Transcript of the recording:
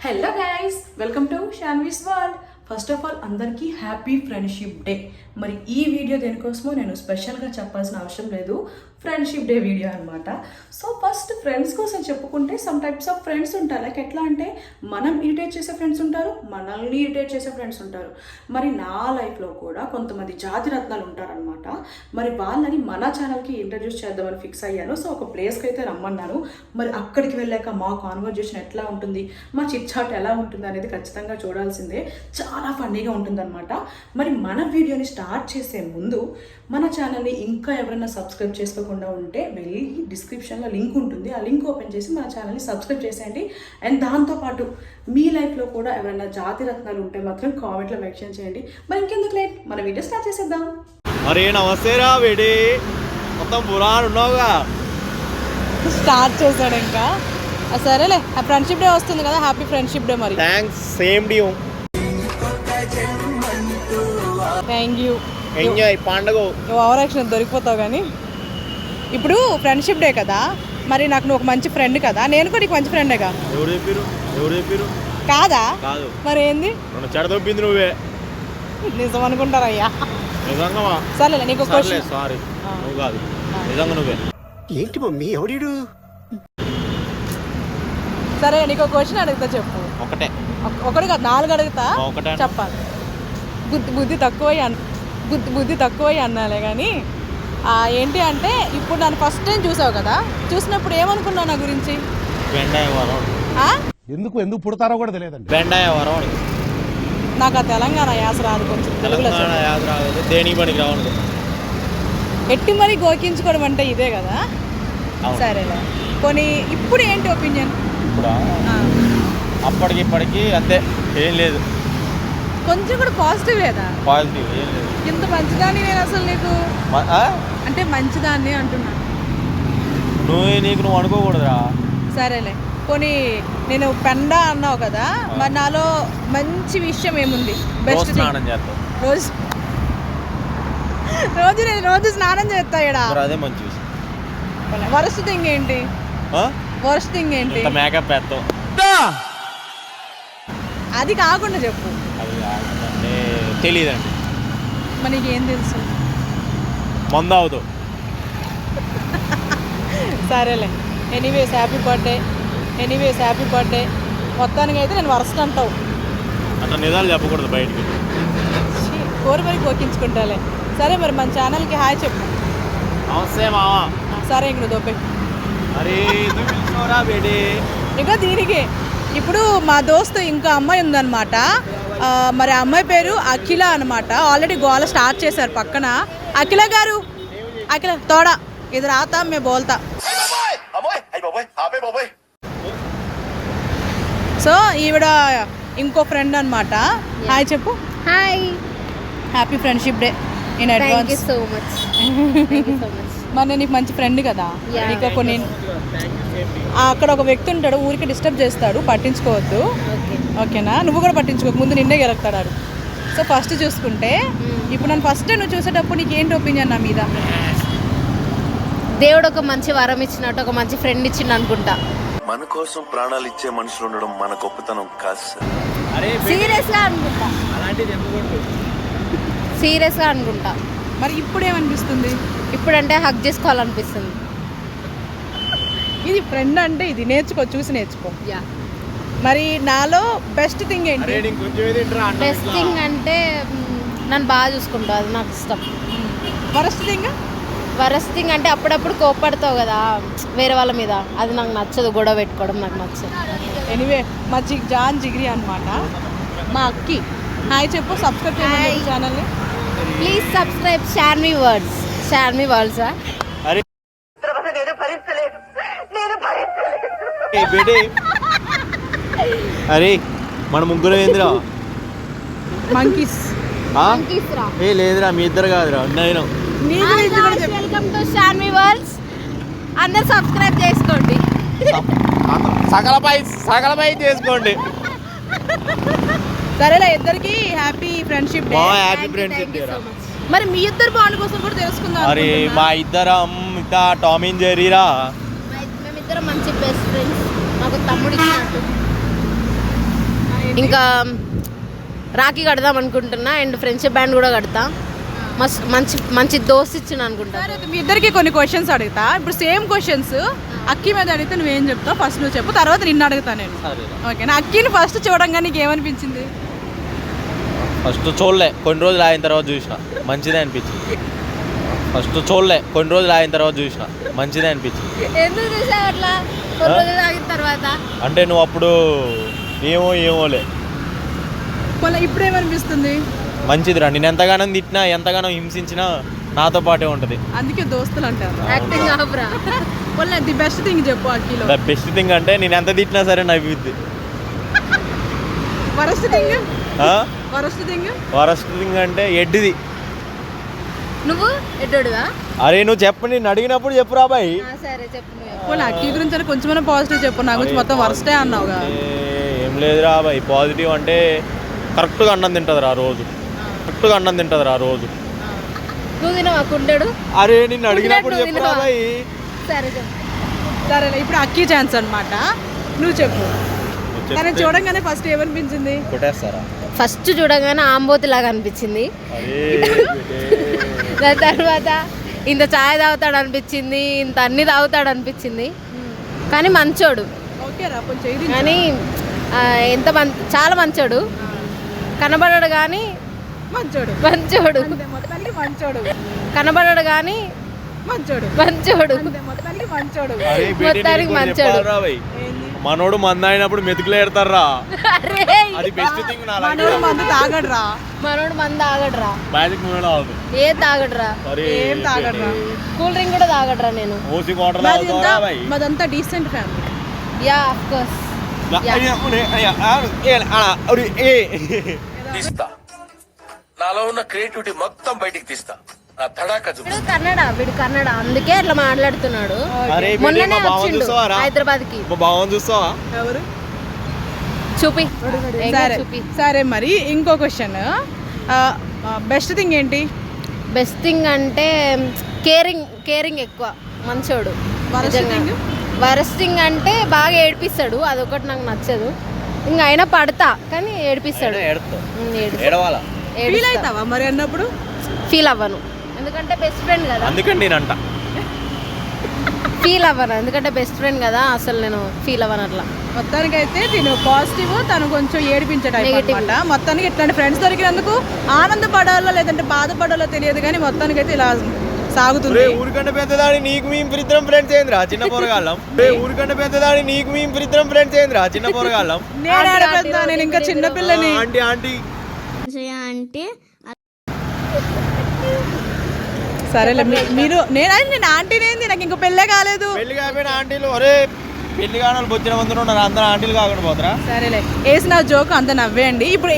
Hello guys, welcome to షాన్వీస్ world. First of all అందరికీ happy friendship day. మరి ఈ వీడియో దేనికోసమో నేను స్పెషల్గా చెప్పాల్సిన అవసరం లేదు, ఫ్రెండ్షిప్ డే వీడియో అనమాట. సో ఫస్ట్ ఫ్రెండ్స్ కోసం చెప్పుకుంటే సమ్ టైప్స్ ఆఫ్ ఫ్రెండ్స్ ఉంటారు. లైక్ ఎట్లా అంటే మనం ఇరిటేట్ చేసే ఫ్రెండ్స్ ఉంటారు, మనల్ని ఇరిటేట్ చేసే ఫ్రెండ్స్ ఉంటారు. మరి నా లైఫ్లో కూడా కొంతమంది జాతి రత్నాలు ఉంటారనమాట. మరి వాళ్ళని మన ఛానల్కి ఇంట్రడ్యూస్ చేద్దామని ఫిక్స్ అయ్యాను. సో ఒక ప్లేస్కి అయితే రమ్మన్నాను. మరి అక్కడికి వెళ్ళాక మా కాన్వర్జేషన్ ఎట్లా ఉంటుంది, మా చిట్ చాట్ ఎలా ఉంటుంది అనేది ఖచ్చితంగా చూడాల్సిందే. చాలా ఫన్నీగా ఉంటుందన్నమాట. మరి మన వీడియోని స్టార్ట్ చేసే ముందు మన ఛానల్ని ఇంకా ఎవరైనా సబ్స్క్రైబ్ చేసుకోకుండా ఉంటే వెళ్ళి డిస్క్రిప్షన్లో లింక్ ఉంటుంది, ఆ లింక్ ఓపెన్ చేసి మన ఛానల్ని సబ్స్క్రైబ్ చేసేయండి. అండ్ దాంతోపాటు మీ లైఫ్లో కూడా ఎవరైనా జాతి రత్నాలు ఉంటే మాత్రం కామెంట్లో మెన్షన్ చేయండి. మరి ఇంకెందుకు లేట్, మన వీడియో స్టార్ట్ చేసేద్దాం. అరే నమస్తేరా వేడి, మొత్తం పురాణం ఉన్నావుగా. స్టార్ట్ చేశాడు ఇంకా. సరేలే, ఫ్రెండ్షిప్ డే వస్తుంది కదా, హ్యాపీ ఫ్రెండ్షిప్ డే. మరి thanks, same due. Thank you. Enjoy పండుగ. ఓవర్ యాక్షన్ దొరికిపోతావు కానీ. ఇప్పుడు ఫ్రెండ్షిప్ డే కదా, మరి నాకు నువ్వు ఒక మంచి ఫ్రెండ్ కదా, నేను కూడా నీకు మంచి ఫ్రెండేగా. ఎవరు చెప్పారు? కాదా? కాదు. మరి ఏంది? చెడదొప్పింది నువ్వే. నిజం అనుకుంటారయ్యా. నిజంగా? సరేలే, నీకు సారీ, నువ్వు కాదు, నిజంగా నువ్వే. ఏంటి మమ్మీ ఎవడీడు? సరే, నీకు క్వశ్చన్ అడుగుతా, చెప్పు. ఒకటి కాదు, 4 అడుగుతా, చెప్పాలి. బుద్ధి తక్కువై అన్నాలే కానీ ఏంటి అంటే, ఇప్పుడు నన్ను ఫస్ట్ టైం చూసావు కదా, చూసినప్పుడు ఏమనుకున్నావు నా గురించి? ఎందుకు పుడతారో కూడా తెలియదండి. నాకు ఆ తెలంగాణ యాస రాదు, కొంచెం తెలుగులో దేనికి పనికి రావాలి. ఎట్టి మరీ గోకించుకోవడం అంటే ఇదే కదా. సరేలే, కొన్ని ఇప్పుడు ఏంటి ఒపీనియన్? అప్పటికి ఇప్పటికి అంతే, ఏం లేదు. కొంచెం కూడా పాజిటివ్ లేదా? పాజిటివ్ ఏం లేదు. ఇంత మంచిదాన్ని నేను అసలు నీకు అంటే మంచిదాన్ని అంటున్నా. నువ్వు అనుకోకూడదురా. సరేలే, కొన్ని నేను పెండా అన్నావు కదా, మరి నాలో మంచి విషయం ఏముంది? బెస్ట్ స్నానం చేస్తావు రోజు స్నానం చేస్తా ఇక్కడ. అదే మంచి విషయం. వరస్ట్ థింగ్ ఏంటి? వరస్ట్ థింగ్ ఏంటి? మేకప్ వేస్తావు. అది కాకుండా చెప్పు. అది తెలీదండి. మనకి ఏం తెలుసు? మందు అవుతావు. సరేలే, ఎనీవేస్ హ్యాపీ బర్త్డే. మొత్తానికి అయితే నేను వరస్ట్ అంటావు. అట్లా నిజాలు చెప్పకూడదు బయటికి. కోరి మరి కోకించుకుంటాలే. సరే, మరి మన ఛానల్కి హాయ్ చెప్పు. నమస్తే మావా. సరే, ఇంక దొబ్బే. అరే ఇక దీనికి ఇప్పుడు మా దోస్తు ఇంకో అమ్మాయి ఉందన్నమాట. మరి ఆ అమ్మాయి పేరు అఖిల అనమాట. ఆల్రెడీ గోల స్టార్ట్ చేశారు పక్కన. అఖిల గారు, అఖిల తోడా ఇది రాతా మే బోల్తా. సో ఈవిడ ఇంకో ఫ్రెండ్ అనమాట. హాయ్ చెప్పు. Hi, happy friendship day in advance. So much. మరి నేను నీకు మంచి ఫ్రెండ్ కదా, నీకు కొన్ని అక్కడ ఒక వ్యక్తి ఉంటాడు, ఊరికి డిస్టర్బ్ చేస్తాడు, పట్టించుకోవద్దు. ఓకేనా? నువ్వు కూడా పట్టించుకోక ముందు నిన్నే గెలుగుతాడు. సో ఫస్ట్ చూసుకుంటే ఇప్పుడు నన్ను ఫస్ట్ నువ్వు చూసేటప్పుడు నీకు ఏంటి ఒపీనియన్ నా మీద? దేవుడు ఒక మంచి వరం ఇచ్చినట్టు ఒక మంచి ఫ్రెండ్ ఇచ్చిండు అనుకుంటా. మన కోసం ప్రాణాలు ఇచ్చే మనుషులు ఉండడం మన గొప్పతనం కాదు. సీరియస్గా అనుకుంటా. సీరియస్గా అనుకుంటా. మరి ఇప్పుడు ఏమనిపిస్తుంది? ఇప్పుడంటే హగ్ చేసుకోవాలనిపిస్తుంది. ఇది ఫ్రెండ్ అంటే ఇది, నేర్చుకో, చూసి నేర్చుకో. మరి నాలో బెస్ట్ థింగ్ ఏంటి? బెస్ట్ థింగ్ అంటే నన్ను బాగా చూసుకుంటా, అది నాకు ఇష్టం. వరస్ట్ థింగ్ అంటే అప్పుడప్పుడు కోప్పడతావు కదా వేరే వాళ్ళ మీద, అది నాకు నచ్చదు. గొడవ పెట్టుకోవడం నాకు నచ్చదు. ఎనీవే, మా జాన్ జిగిరి అనమాట, మా అక్కి. హాయ్ చెప్పు, సబ్స్క్రైబ్ చేయండి ఛానల్ని. Please subscribe Shanvi world's. అరే మన ముగ్గురు ఏందిరా? మంకీస్. లేదురా, మీ ఇద్దరు కాదురా. Welcome to Shanvi world's. అందరు సబ్స్క్రైబ్ చేసుకోండి. సకలపై చేసుకోండి. సరేలే, ఇద్దరికి happy friendship day. Happy friendship day. మరి మీ ఇద్దరు బాండ్ కోసం కూడా తెలుసుకుందాం. అరే మా ఇద్దరం ఇంకా టామ్ అండ్ జెర్రీరా. మేమిద్దరం మంచి బెస్ట్ ఫ్రెండ్స్. నాకు తమ్ముడు ఇచ్చినట్టు. ఇంకా రాఖీ కడదాం అనుకుంటున్నా అండ్ ఫ్రెండ్షిప్ బ్యాండ్ కూడా కడతా. మంచి మంచి దోస్త్ ఇచ్చిన అనుకుంటా. సరే మీ ఇద్దరికి కొన్ని క్వశ్చన్స్ అడుగుతా. ఇప్పుడు సేమ్ క్వశ్చన్స్ అక్కి మీద అడిగితే నువ్వేం చెప్తావు? ఫస్ట్ నువ్వు చెప్పు, తర్వాత నిన్ను అడుగుతా నేను. ఓకేనా? అక్కిని ఫస్ట్ చూడంగా నీకు ఏమనిపించింది? ఫస్ట్ చూడలే, కొన్ని రోజులు ఆయన తర్వాత చూసిన మంచిదే అనిపించింది. ఫస్ట్ చూడలే, కొన్ని రోజులు ఆయన తర్వాత చూసిన మంచిదే అనిపించింది. ఎందుకు చూసావు అట్లా కొన్ని రోజులు ఆగిన తర్వాత? అంటే నువ్వు అప్పుడు ఏమోలే. మళ్ళీ ఇప్పుడు ఏమనిపిస్తుంది? మంచిదిరా, నేను ఎంతగానో తిట్టినా ఎంతగానో హింసించినా నాతో పాటే ఉంటుంది. అందుకే దోస్తులు అంటారు. యాక్టింగ్ ఆఫ్రా. మళ్ళీ ది బెస్ట్ థింగ్ చెప్పు అక్కిలో. ద బెస్ట్ థింగ్ అంటే నేను ఎంత తిట్టినా సరే నవ్వుద్ది. Worst thing? Worst thing? Worst thing అంటే ఎడ్డిది. నువ్వు ఎడ్డోడుగా? అరే నువ్వు చెప్పు, నేను అడిగినప్పుడు చెప్పురా బాయ్. సరే చెప్పు. పోనీ అక్కి గురించి అని కొంచెమైనా పాజిటివ్ చెప్పు. నా గురించి మొత్తం వరస్టే అన్నావుగా. ఏం లేదురా బాయ్, పాజిటివ్ అంటే కరెక్ట్గా అన్నం తింటుందిరా రోజు. కరెక్ట్గా అన్నం తింటుందిరా రోజు. నువ్వు తినవా కుండడు? అరే నిన్ను అడిగినప్పుడు చెప్పురా బాయ్. సరే చెప్పు. సరే ఇప్పుడు అక్కి ఛాన్స్ అన్నమాట. నువ్వు చెప్పు. కానీ చూడంగానే ఫస్ట్ ఏమనిపించింది? కొట్టేస్తారా? ఫస్ట్ చూడగానే ఆంబోతి లాగా అనిపించింది. దాని తర్వాత ఇంత ఛాయ్ తాగుతాడు అనిపించింది, ఇంత అన్ని తాగుతాడు అనిపించింది. కానీ మంచోడు. ఓకేరా, కొంచెం ఇది కానీ చాలా మంచోడు. కనబడడు కానీ మంచోడు. మంచోడు. మొత్తానికి మంచోడు. కనబడడు కానీ మంచోడు. మంచోడు. మొత్తానికి మంచోడు. మొత్తానికి మంచోడు. మనోడు మంద అయినప్పుడు మెతుకులు ఎడతారా, అరే అది బెస్ట్ థింగ్. మనోడు మందు తాగడురా. మనోడు మంది తాగడరా. మ్యాజిక్ మూమెంట్ అవ్వదు. ఏ తాగడరా? ఏం తాగడురా. కూల్ డ్రింక్ కూడా తాగడరా. నేను ఓసి వాటర్ తాగుతారా బాయ్? మాదంతా decent family. Yeah of course. తీస్తా, నాలో ఉన్న క్రియేటివిటీ మొత్తం బయటికి తీస్తా. నా తడాక వీడు కన్నడ అందుకే అట్లా మాట్లాడుతున్నాడు. అరే మొన్ననే వచ్చిండు హైదరాబాద్ కి. బాగుంది చూస్తావా? ఎవరు? చూపి. సరే సరే మరి ఇంకో క్వశ్చన్. బెస్ట్ థింగ్ ఏంటి? బెస్ట్ థింగ్ అంటే కేరింగ్ ఎక్కువ. మంచోడు. వరస్టింగ్ అంటే బాగా ఏడిపిస్తాడు, అదొకటి నాకు నచ్చదు. ఇంకా అయినా పడతా కానీ ఏడిపిస్తాడు. ఫీల్ అవుతావా మరి అన్నప్పుడు? ఫీల్ అవ్వను, ఎందుకంటే బెస్ట్ ఫ్రెండ్ కదా. అందుకని నేనంట ఫీల్ అవ్వను, ఎందుకంటే బెస్ట్ ఫ్రెండ్ కదా. అసలు నేను ఫీల్ అవ్వను అట్లా. మొత్తానికైతే తిను పాజిటివ్, తను కొంచెం ఏడిపించడం. మొత్తానికి ఇట్లాంటి ఫ్రెండ్స్ దొరికినందుకు ఆనందపడాలో లేదంటే బాధపడాలో తెలియదు, కానీ మొత్తానికైతే ఇలా సాగుతుంది. ఊరికంటే పెద్దదాని నీకు మేము ఇద్దరం ఫ్రెండ్స్ ఏంద్రా చిన్న పోరగాళ్ళం. ఊరికంటే పెద్దదాని నీకు మేము ఇద్దరం ఫ్రెండ్స్ ఏంద్రా చిన్న పోరగాళ్ళం. నేను ఇంకా చిన్నపిల్లని. ఆంటీ ఆంటీ సరేలే మీరు నేను ఆంటీనేంది, నాకు ఇంకా పెళ్ళే కాలేదు. పెళ్లి కాకపోయిన ఆంటీలు, ఒరే పెళ్లి కాని వాళ్ళు బొచ్చిన మంది ఉన్నారు, అందరూ ఆంటీలు కాకుండా పోతారా? సరేలే వేసిన జోక్ అంత నవ్వేయండి. ఇప్పుడు